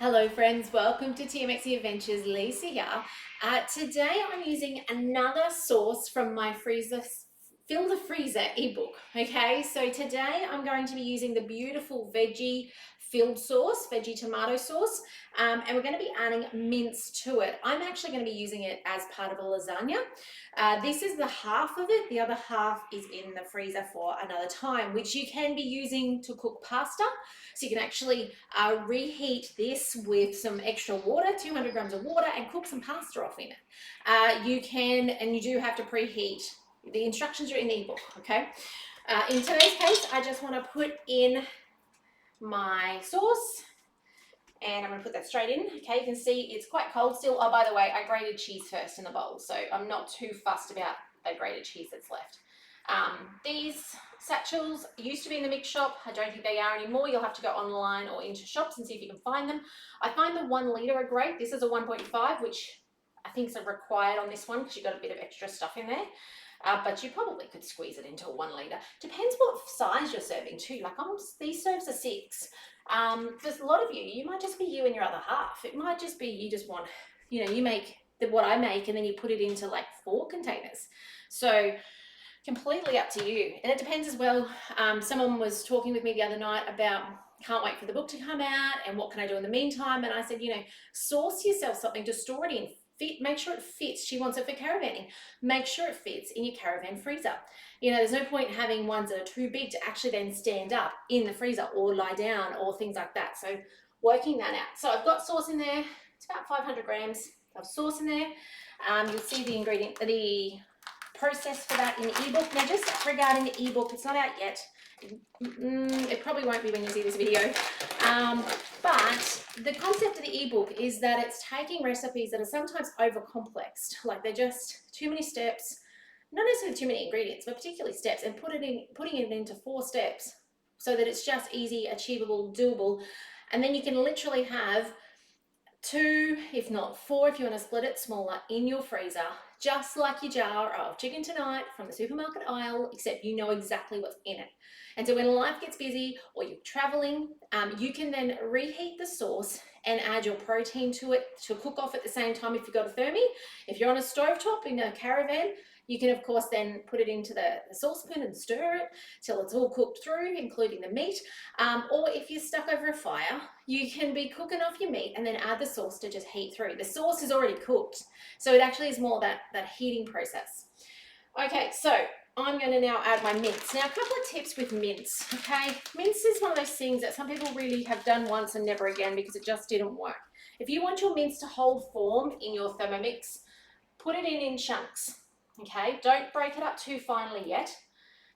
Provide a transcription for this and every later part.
Hello friends, welcome to TMX Adventures. Lisa here. Today I'm using another sauce from my Fill the Freezer ebook. Okay, so today I'm going to be using the beautiful veggie filled sauce, veggie tomato sauce, and we're going to be adding mince to it. I'm actually going to be using it as part of a lasagna. This is the half of it, the other half is in the freezer for another time, which you can be using to cook pasta. So you can actually reheat this with some extra water, 200 grams of water, and cook some pasta off in it. You can, and you do have to preheat. The instructions are in the ebook, okay? In today's case, I just want to put in my sauce, and I'm going to put that straight in. Okay, you can see it's quite cold still. Oh, by the way, I grated cheese first in the bowl, so I'm not too fussed about the grated cheese that's left. These satchels used to be in the mix shop. I don't think they are anymore. You'll have to go online or into shops and see if you can find them. I find the 1 litre are great. This is a 1.5, which I think is required on this one because you've got a bit of extra stuff in there. But you probably could squeeze it into a 1 litre. Depends what size you're serving too. Like these serves are 6. There's a lot of you might just be you and your other half. It might just be you just want, you make what I make and then you put it into like 4 containers. So completely up to you. And it depends as well. Someone was talking with me the other night about can't wait for the book to come out and what can I do in the meantime. And I said, source yourself something to store it in. Make sure it fits. She wants it for caravanning. Make sure it fits in your caravan freezer. There's no point having ones that are too big to actually then stand up in the freezer or lie down or things like that. So working that out. So I've got sauce in there. It's about 500 grams of sauce in there. You'll see the process for that in the ebook. Now, just regarding the ebook, it's not out yet. It probably won't be when you see this video. But the concept of the ebook is that it's taking recipes that are sometimes over-complexed, like they're just too many steps, not necessarily too many ingredients, but particularly steps, and putting it into 4 steps so that it's just easy, achievable, doable. And then you can literally have 2, if not 4, if you want to split it smaller, in your freezer, just like your jar of chicken tonight from the supermarket aisle, except you know exactly what's in it. And so when life gets busy or you're traveling, you can then reheat the sauce and add your protein to it to cook off at the same time if you've got a Thermi. If you're on a stovetop in a caravan, you can, of course, then put it into the saucepan and stir it till it's all cooked through, including the meat. Or if you're stuck over a fire, you can be cooking off your meat and then add the sauce to just heat through. The sauce is already cooked, so it actually is more that heating process. Okay, so I'm going to now add my mince. Now, a couple of tips with mince, okay? Mince is one of those things that some people really have done once and never again because it just didn't work. If you want your mince to hold form in your Thermomix, put it in chunks. Okay, don't break it up too finely yet.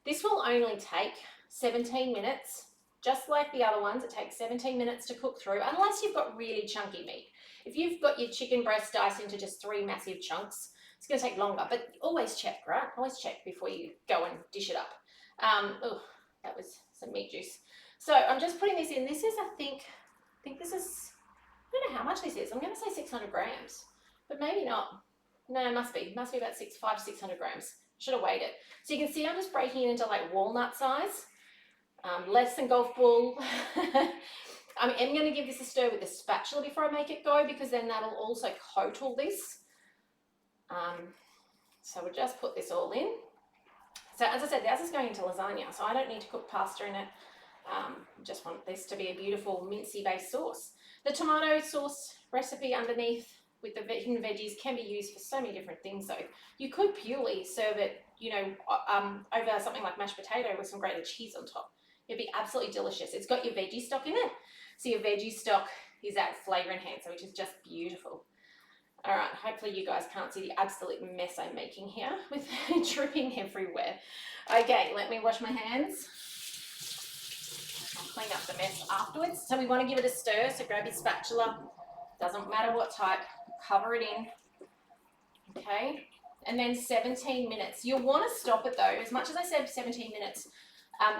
This will only take 17 minutes, just like the other ones. It takes 17 minutes to cook through, unless you've got really chunky meat. If you've got your chicken breast diced into just 3 massive chunks, it's going to take longer, but always check, right? Always check before you go and dish it up. Oh, that was some meat juice. So I'm just putting this in. This is, I think this is, I don't know how much this is. I'm going to say 600 grams, but maybe not. No, it must be about 500 to 600 grams. Should have weighed it. So you can see I'm just breaking it into like walnut size, less than golf ball. I am going to give this a stir with a spatula before I make it go because then that'll also coat all this. So we'll just put this all in. So as I said, this is going into lasagna, so I don't need to cook pasta in it. Just want this to be a beautiful mincy based sauce. The tomato sauce recipe underneath with the hidden veggies can be used for so many different things though. You could purely serve it, over something like mashed potato with some grated cheese on top. It'd be absolutely delicious. It's got your veggie stock in it. So your veggie stock is that flavor enhancer, which is just beautiful. All right, hopefully you guys can't see the absolute mess I'm making here with dripping everywhere. Okay, let me wash my hands. I'll clean up the mess afterwards. So we want to give it a stir, so grab your spatula. Doesn't matter what type, cover it in. Okay, and then 17 minutes. You'll want to stop it though. As much as I said 17 minutes,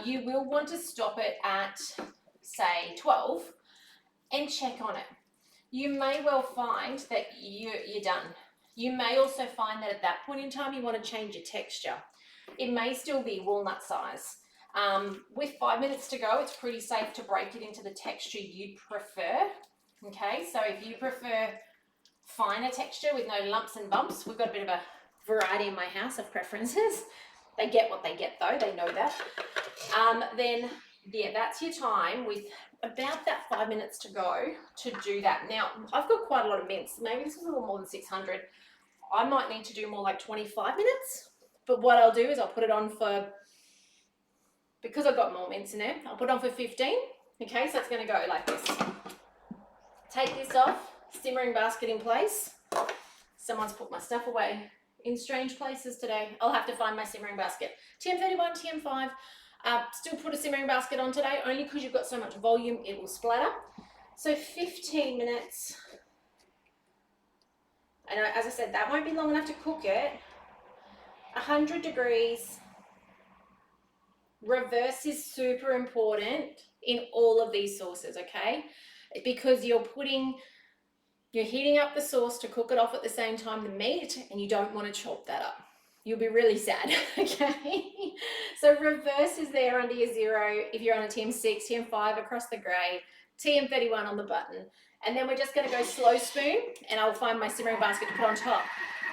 you will want to stop it at, say, 12 and check on it. You may well find that you're done. You may also find that at that point in time you want to change your texture. It may still be walnut size. With 5 minutes to go, it's pretty safe to break it into the texture you'd prefer. Okay, so if you prefer finer texture with no lumps and bumps, we've got a bit of a variety in my house of preferences. They get what they get though, they know that. Then yeah, that's your time with about that 5 minutes to go to do that. Now, I've got quite a lot of mince. Maybe this is a little more than 600. I might need to do more like 25 minutes, but what I'll do is I'll put it on for, because I've got more mince in there, I'll put it on for 15. Okay, so it's gonna go like this. Take this off, simmering basket in place. Someone's put my stuff away in strange places today. I'll have to find my simmering basket. TM31, TM5, still put a simmering basket on today, only because you've got so much volume, it will splatter. So 15 minutes. And as I said, that won't be long enough to cook it. 100 degrees. Reverse is super important in all of these sauces, okay? Because you're heating up the sauce to cook it off at the same time the meat, and you don't want to chop that up. You'll be really sad, okay? So reverse is there under your 0 if you're on a TM6, TM5 across the grey, TM31 on the button. And then we're just going to go slow spoon, and I'll find my simmering basket to put on top.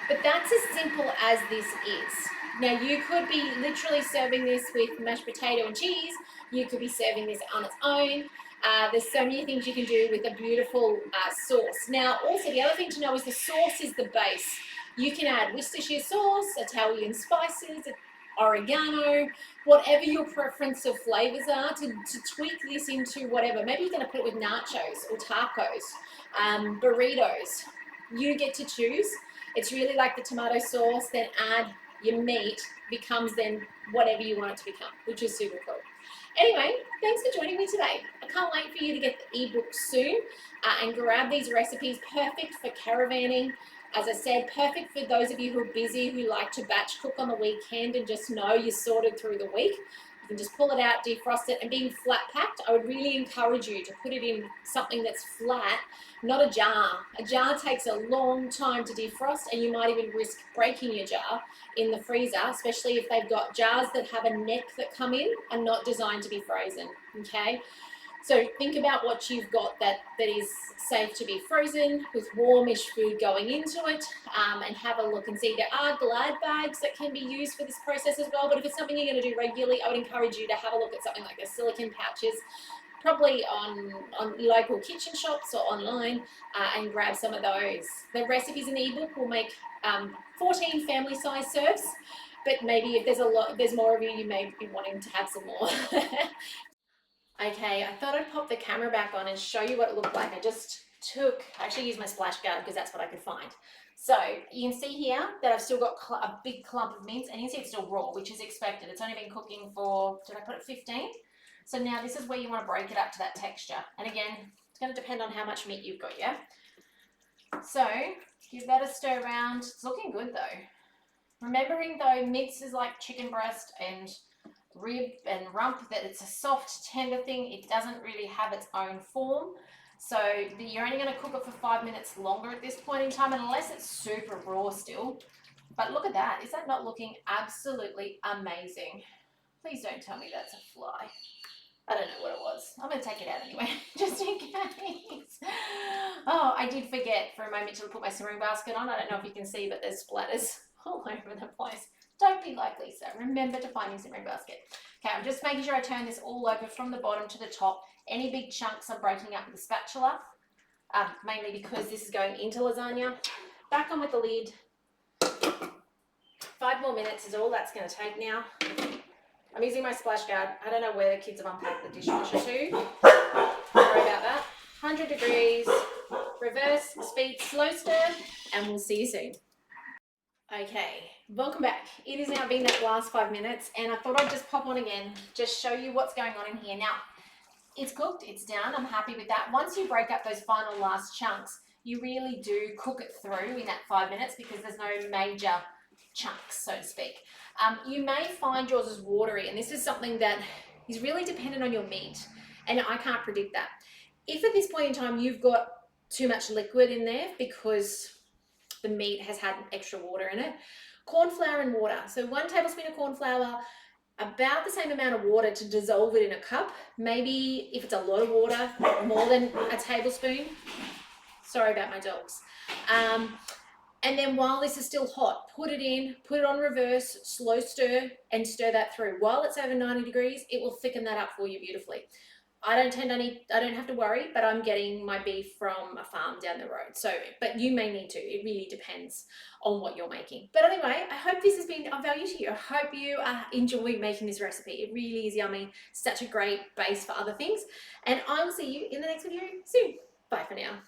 But that's as simple as this is. Now, you could be literally serving this with mashed potato and cheese. You could be serving this on its own. There's so many things you can do with a beautiful sauce. Now, also the other thing to know is the sauce is the base. You can add Worcestershire sauce, Italian spices, oregano, whatever your preference of flavors are to tweak this into whatever. Maybe you're going to put it with nachos or tacos, burritos. You get to choose. It's really like the tomato sauce, then add your meat, becomes then whatever you want it to become, which is super cool. Anyway, thanks for joining me today. I can't wait for you to get the ebook soon and grab these recipes. Perfect for caravanning. As I said, perfect for those of you who are busy, who like to batch cook on the weekend and just know you're sorted through the week. You can just pull it out, defrost it, and being flat packed, I would really encourage you to put it in something that's flat, not a jar. A jar takes a long time to defrost, and you might even risk breaking your jar in the freezer, especially if they've got jars that have a neck that come in and not designed to be frozen, okay? So think about what you've got that is safe to be frozen with warmish food going into it, and have a look and see. There are Glad bags that can be used for this process as well, but if it's something you're going to do regularly, I would encourage you to have a look at something like the silicone pouches, probably on local kitchen shops or online, and grab some of those. The recipes in the ebook will make 14 family size serves, but maybe if there's more of you, you may be wanting to have some more. Okay, I thought I'd pop the camera back on and show you what it looked like. I actually used my splash guard because that's what I could find. So you can see here that I've still got a big clump of mince, and you can see it's still raw, which is expected. It's only been cooking for, did I put it 15? So now this is where you want to break it up to that texture. And again, it's going to depend on how much meat you've got, yeah? So give that a stir around. It's looking good though. Remembering though, mince is like chicken breast and rib and rump, that it's a soft, tender thing. It doesn't really have its own form. So you're only going to cook it for 5 minutes longer at this point in time, unless it's super raw still. But look at that. Is that not looking absolutely amazing? Please don't tell me that's a fly. I don't know what it was. I'm going to take it out anyway, just in case. Oh, I did forget for a moment to put my simmering basket on. I don't know if you can see, but there's splatters all over the place. Don't be like Lisa. Remember to find your simmering basket. Okay, I'm just making sure I turn this all over from the bottom to the top. Any big chunks I'm breaking up with the spatula, mainly because this is going into lasagna. Back on with the lid. 5 more minutes is all that's going to take now. I'm using my splash guard. I don't know where the kids have unpacked the dishwasher to. Sorry about that. 100 degrees, reverse, speed, slow stir, and we'll see you soon. Okay, welcome back. It has now been that last 5 minutes, and I thought I'd just pop on again, just show you what's going on in here. Now, it's cooked, it's done, I'm happy with that. Once you break up those final last chunks, you really do cook it through in that 5 minutes because there's no major chunks, so to speak. You may find yours is watery, and this is something that is really dependent on your meat, and I can't predict that. If at this point in time you've got too much liquid in there because the meat has had extra water in it, corn flour and water. So 1 tablespoon of corn flour, about the same amount of water to dissolve it in a cup. Maybe if it's a lot of water, more than a tablespoon. Sorry about my dogs. And then while this is still hot, put it in, put it on reverse, slow stir, and stir that through. While it's over 90 degrees, it will thicken that up for you beautifully. I don't have to worry, but I'm getting my beef from a farm down the road. So, but you may need to. It really depends on what you're making. But anyway, I hope this has been of value to you. I hope you enjoy making this recipe. It really is yummy. Such a great base for other things. And I will see you in the next video soon. Bye for now.